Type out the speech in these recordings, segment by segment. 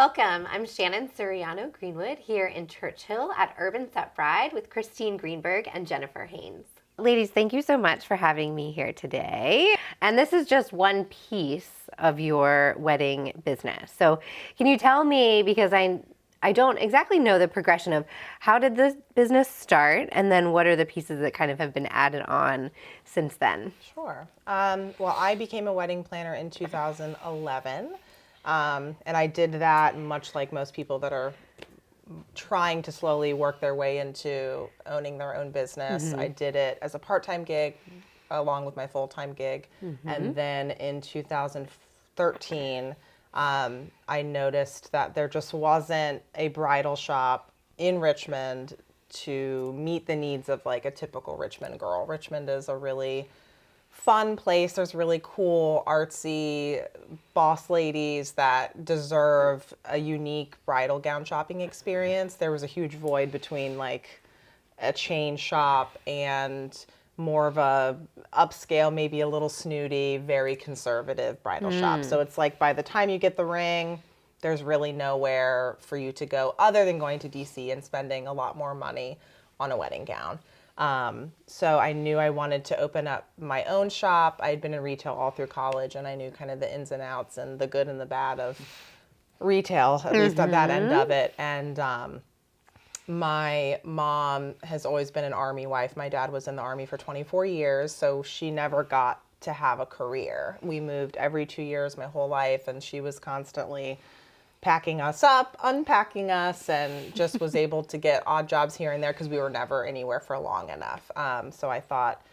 Welcome. I'm Shannon Siriano Greenwood here in Churchill at Urban Set Bride with Christine Greenberg and Jennifer Haines. Ladies, thank you so much for having me here today. And this is just one piece of your wedding business. So can you tell me, because I don't exactly know the progression of how did this business start, and then what are the pieces that kind of have been added on since then? Sure. Well, I became a wedding planner in 2011, and I did that much like most people that are trying to slowly work their way into owning their own business. I did it as a part-time gig along with my full-time gig, and then in 2013, I noticed that there just wasn't a bridal shop in Richmond to meet the needs of like a typical Richmond girl. Richmond is a really fun place. There's really cool, artsy boss ladies that deserve a unique bridal gown shopping experience. There was a huge void between like a chain shop and more of a upscale, maybe a little snooty, very conservative bridal shop. So it's like by the time you get the ring, there's really nowhere for you to go other than going to DC and spending a lot more money on a wedding gown. So I knew I wanted to open up my own shop. I had been in retail all through college, and I knew kind of the ins and outs and the good and the bad of retail, at least at that end of it. And my mom has always been an Army wife. My dad was in the Army for 24 years, so she never got to have a career. We moved every 2 years my whole life, and she was constantly packing us up, unpacking us, and just was able to get odd jobs here and there because we were never anywhere for long enough. So I thought,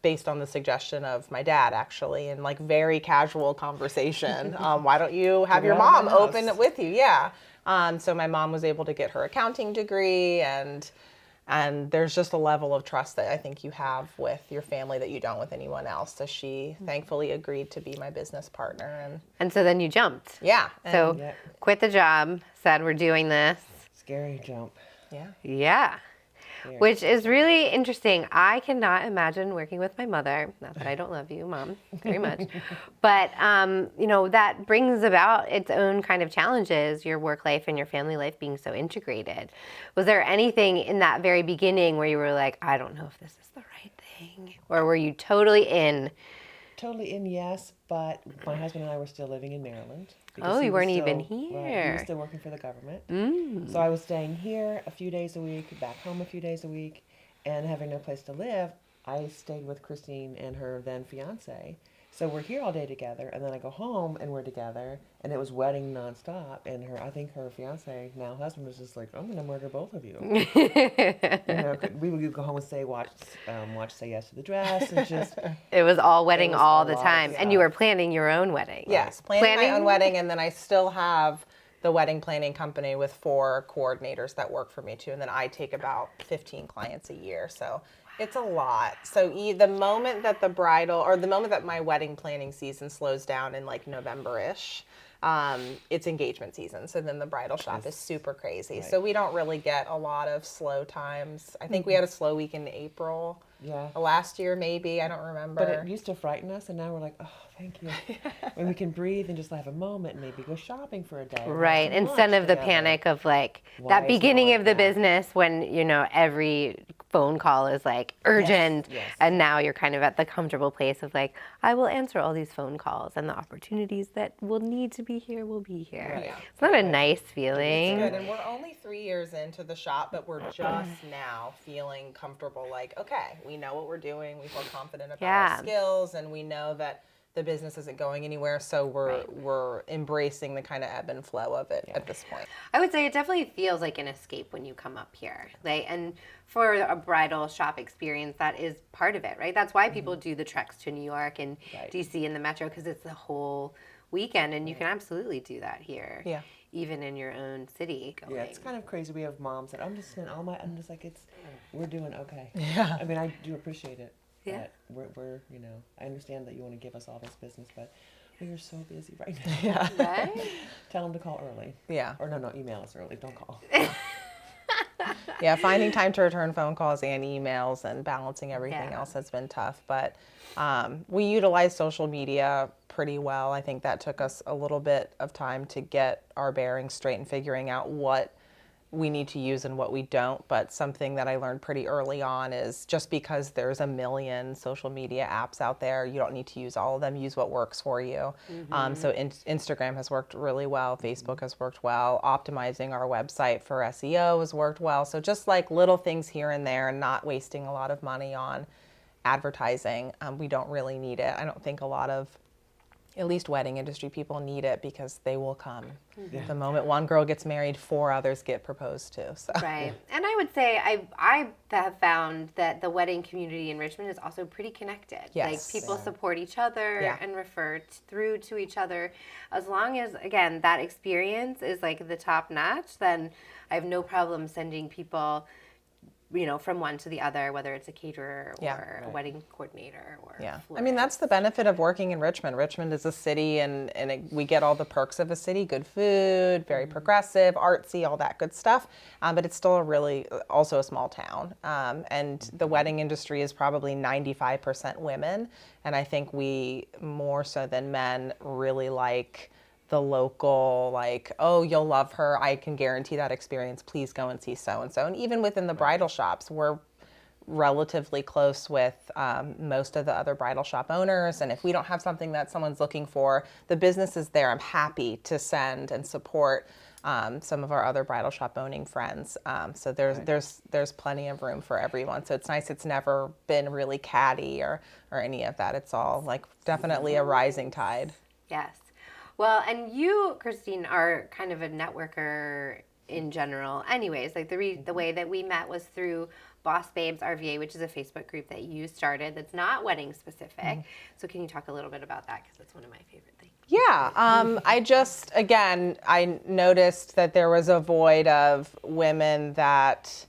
based on the suggestion of my dad, actually, in like very casual conversation, why don't you have your mom open it with you? Yeah. So my mom was able to get her accounting degree, and there's just a level of trust that I think you have with your family that you don't with anyone else. So she thankfully agreed to be my business partner. And so then you jumped. Yeah. So quit the job, said we're doing this. Scary jump. Yeah. Yeah. Which is really interesting. I cannot imagine working with my mother. Not that I don't love you, Mom, very much. But, that brings about its own kind of challenges, your work life and your family life being so integrated. Was there anything in that very beginning where you were like, I don't know if this is the right thing? Or were you totally in? Totally in, yes, but my husband and I were still living in Maryland. Oh, you weren't even here. Right, he was still working for the government. So I was staying here a few days a week, back home a few days a week, and having no place to live, I stayed with Christine and her then fiance. So we're here all day together, and then I go home and we're together, and it was wedding nonstop. And I think her fiance, now husband, was just like, I'm going to murder both of you. We would go home and say, watch Say Yes to the Dress, and just. It was all wedding all the time, and you were planning your own wedding. Yes, planning my own wedding, and then I still have the wedding planning company with 4 coordinators that work for me too, and then I take about 15 clients a year. So. It's a lot. So the moment that the moment that my wedding planning season slows down in like November-ish, it's engagement season. So then the bridal shop is super crazy. Right. So we don't really get a lot of slow times. I think we had a slow week in April. Yeah. Last year, maybe. I don't remember. But it used to frighten us, and now we're like, oh, thank you. When we can breathe and just have a moment and maybe go shopping for a day. Right. Instead of the panic of like that beginning of the business when, every phone call is like urgent. Yes. And now you're kind of at the comfortable place of like, I will answer all these phone calls, and the opportunities that will need to be here will be here. Right. It's not a nice feeling. It's good. And we're only 3 years into the shop, but we're just now feeling comfortable. Like, okay, we know what we're doing. We feel confident about our skills, and we know that the business isn't going anywhere, so we're embracing the kind of ebb and flow of it at this point. I would say it definitely feels like an escape when you come up here. And for a bridal shop experience, that is part of it, right? That's why people do the treks to New York and DC and the Metro, because it's the whole weekend, and you can absolutely do that here. Yeah. Even in your own city. Yeah, it's kind of crazy. We have moms that I'm just like, we're doing okay. Yeah. I mean, I do appreciate it. Yeah. We're I understand that you want to give us all this business, but we are so busy right now. Yeah. Right? Tell them to call early. Yeah. Or no, email us early. Don't call. Yeah, finding time to return phone calls and emails and balancing everything else has been tough. But we utilize social media pretty well. I think that took us a little bit of time to get our bearings straight and figuring out what we need to use and what we don't. But something that I learned pretty early on is just because there's a million social media apps out there, you don't need to use all of them. Use what works for you. So Instagram has worked really well. Facebook has worked well. Optimizing our website for SEO has worked well. So just like little things here and there, and not wasting a lot of money on advertising. We don't really need it. I don't think a lot of, at least wedding industry people, need it because they will come. The moment one girl gets married, 4 others get proposed to. So. Right. And I would say I have found that the wedding community in Richmond is also pretty connected. Yes. Like people support each other and refer through to each other. As long as, again, that experience is like the top notch, then I have no problem sending people, you know, from one to the other, whether it's a caterer or a wedding coordinator or Yeah. florist. I mean, that's the benefit of working in Richmond. Richmond is a city, and we get all the perks of a city: good food, very progressive, artsy, all that good stuff. But it's still also a small town. And the wedding industry is probably 95% women. And I think we, more so than men, really like the local, like, oh, you'll love her, I can guarantee that experience, please go and see so-and-so. And even within the bridal shops, we're relatively close with most of the other bridal shop owners. And if we don't have something that someone's looking for, the business is there. I'm happy to send and support some of our other bridal shop owning friends. So there's plenty of room for everyone. So it's nice. It's never been really catty or any of that. It's all like definitely a rising tide. Yes. Well, and you, Christine, are kind of a networker in general. Anyways, like the way that we met was through Boss Babes RVA, which is a Facebook group that you started that's not wedding specific. So can you talk a little bit about that? Because it's one of my favorite things. Yeah, I noticed that there was a void of women that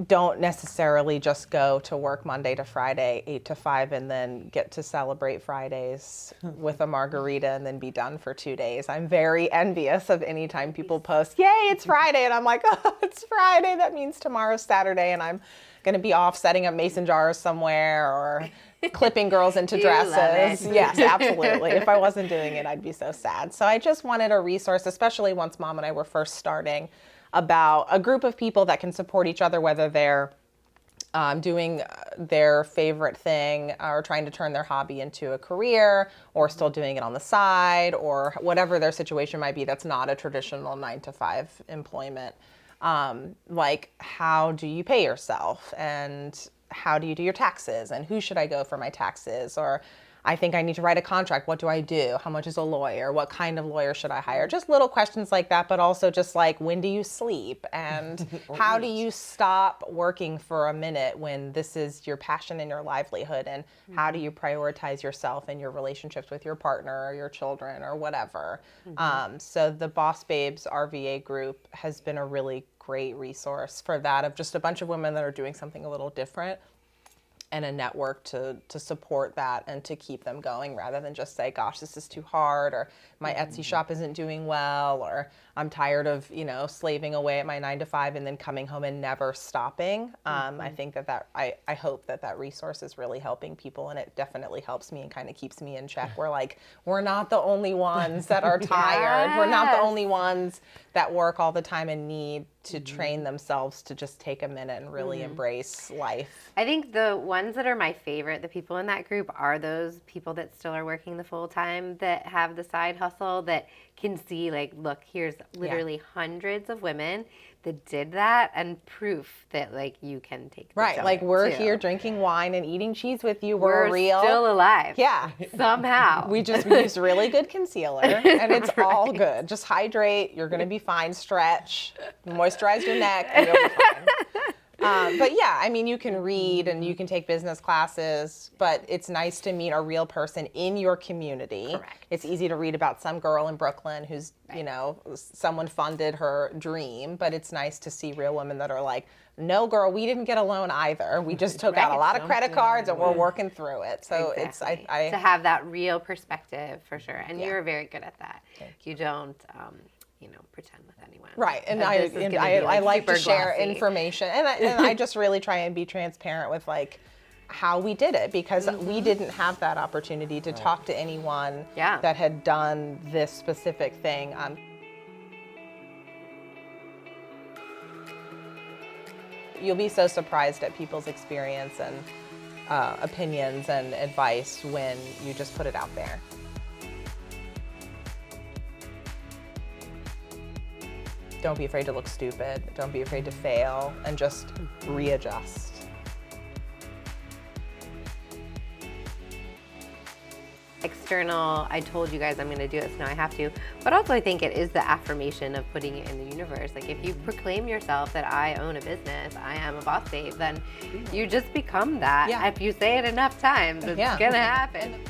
don't necessarily just go to work Monday to Friday, 8 to 5, and then get to celebrate Fridays with a margarita and then be done for 2 days. I'm very envious of any time people post, yay, it's Friday. And I'm like, oh, it's Friday. That means tomorrow's Saturday and I'm going to be off setting up mason jars somewhere or clipping girls into dresses. Yes, absolutely. If I wasn't doing it, I'd be so sad. So I just wanted a resource, especially once Mom and I were first starting, about a group of people that can support each other, whether they're doing their favorite thing or trying to turn their hobby into a career or still doing it on the side or whatever their situation might be that's not a traditional 9-to-5 employment. Like, how do you pay yourself and how do you do your taxes and who should I go for my taxes? Or I think I need to write a contract. What do I do? How much is a lawyer? What kind of lawyer should I hire? Just little questions like that, but also just like, when do you sleep? And how do you stop working for a minute when this is your passion and your livelihood? And how do you prioritize yourself and your relationships with your partner or your children or whatever? So the Boss Babes RVA group has been a really great resource for that, of just a bunch of women that are doing something a little different, and a network to support that and to keep them going, rather than just say, gosh, this is too hard, or my Etsy shop isn't doing well, or I'm tired of, slaving away at my 9-to-5 and then coming home and never stopping. I think I hope that resource is really helping people, and it definitely helps me and kind of keeps me in check. We're like, we're not the only ones that are tired. We're not the only ones that work all the time and need to train themselves to just take a minute and really embrace life. I think the ones that are my favorite, the people in that group, are those people that still are working the full time, that have the side hustle, that can see, like, look, here's literally hundreds of women that did that, and proof that, like, you can take this Right, like, we're too. here drinking wine and eating cheese with you. We're real. Still alive. Yeah. Somehow. We use really good concealer, and it's all good. Just hydrate. You're going to be fine. Stretch. Moisturize your neck, and you'll be fine. But yeah, I mean, you can read and you can take business classes, but it's nice to meet a real person in your community. Correct. It's easy to read about some girl in Brooklyn who's, someone funded her dream, but it's nice to see real women that are like, no, girl, we didn't get a loan either. We just took out a lot of credit cards and we're working through it. So Exactly. it's, to have that real perspective, for sure. And you're very good at that. You don't, pretend with anyone. Right, and that this is gonna be, I like to super share glossy. information, and I just really try and be transparent with like how we did it, because we didn't have that opportunity to talk to anyone that had done this specific thing. You'll be so surprised at people's experience and opinions and advice when you just put it out there. Don't be afraid to look stupid. Don't be afraid to fail, and just readjust. External, I told you guys I'm going to do this, now I have to. But also I think it is the affirmation of putting it in the universe. Like if you proclaim yourself that I own a business, I am a boss babe, then you just become that. If you say it enough times, it's going to happen.